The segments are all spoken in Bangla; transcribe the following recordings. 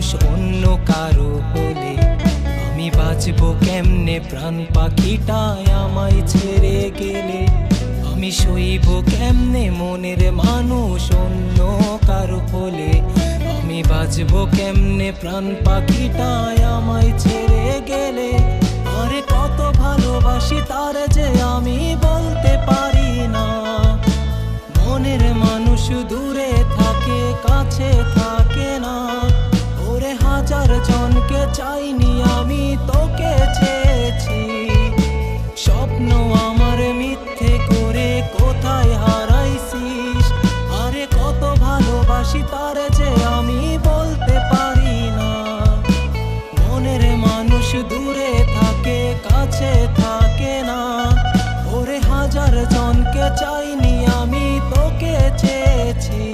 মানুষ অন্য কারো হলে আমি বাঁচবো কেমনে? প্রাণ পাখিটায় আমায় ছেড়ে গেলে আমি সইব কেমনে? মনের মানুষ অন্য কারো হলে আমি বাঁচবো কেমনে? প্রাণ পাখিটায় আমায় ছেড়ে গেলে আরে কত ভালোবাসি তার যে আমি বলতে পারি না। মনের মানুষ দূরে থাকে, কাছে থাকে না। ওরে হাজার জনকে চাইনি আমি, তোকে চেয়েছি। স্বপ্ন আমার মিথ্যে করে কোথায় হারাইছিস? আরে কত ভালোবাসি তার যে আমি বলতে পারি না। মনের মানুষ দূরে থাকে, কাছে থাকে না। ওরে হাজার জনকে চাইনি আমি, তোকে চেয়েছি।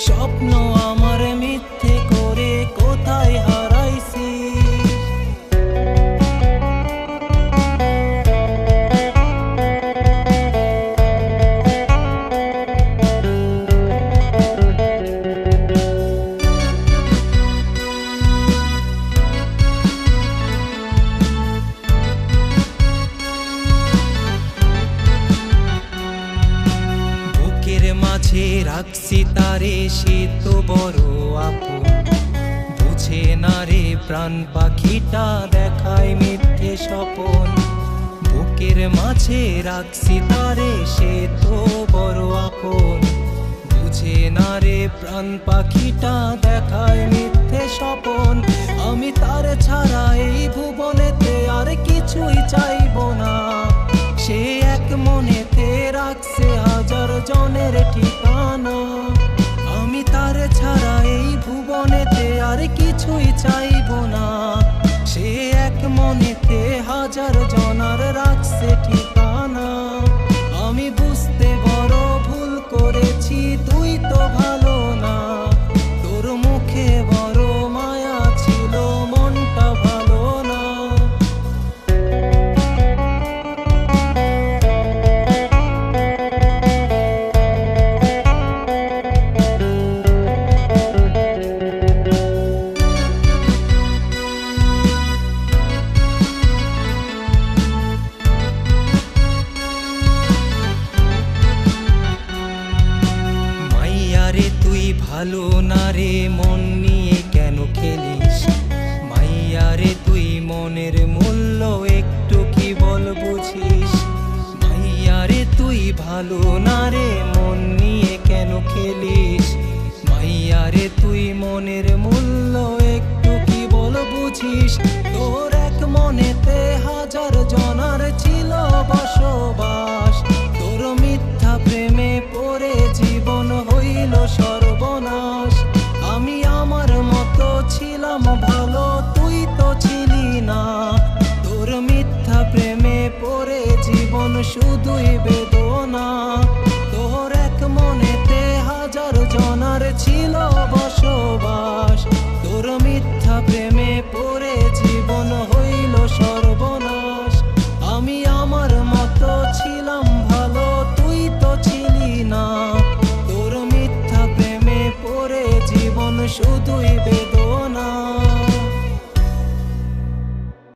স্বপ্ন আমার মিথ্যে করে কোথায় হারাইছিস? মাঝে রাখছি তারে, সে তো বড় আপন। বুঝে না রে প্রাণ পাখিটা দেখায় মিথ্যে স্বপন। বুকের মাঝে রাখছি তারে, সে তো বড় আপন। বুঝে না রে প্রাণ পাখিটা দেখায় মিথ্যে স্বপন। আমি তার ছাড়া এই ভুবনেতে আর কিছুই চাইবো না। সে এক মনেতে রাখছে হাজার জনের ঠিকানা। আমি তার ছাড়া এই ভুবনেতে আর কিছুই চাইবো না। সে এক মনেতে হাজার জনার রাখছে ঠিকানা। আমি বুঝতে বড় ভুল করেছি, তুই তো ভালো না। তোর মুখে বড় মায়া ছিল, মনটা ভালো না। ভালো না রে মন নিয়ে কেন খেলিস? মাইয়া রে তুই মনের মূল্য একটু কি বল বুঝিস? মাইয়া রে তুই ভালো না রে মন নিয়ে কেন খেলিস? মাইয়া রে তুই মনের মূল্য একটু কি বল বুঝিস? তোর এক মনেতে হাজার জনার ছিল বসবাস। তোর মিথ্যা প্রেমে পড়ে জীবন হইল সর্বনাশ। আমি আমার মতো ছিলাম ভালো, তুই তো ছিলি না। তোর মিথ্যা প্রেমে পড়ে জীবন শুধুই বেদনা। তোর এক মনেতে হাজার জনার ছিল বসবাস। তোর মিথ্যা প্রেমে পড়ে জীবন হইল সর্বনাশ। আমি আমার মতো ছিলাম ভালো, তুই তো ছিলি না। তোর মিথ্যা প্রেমে পড়ে জীবন শুধুই বেদনা।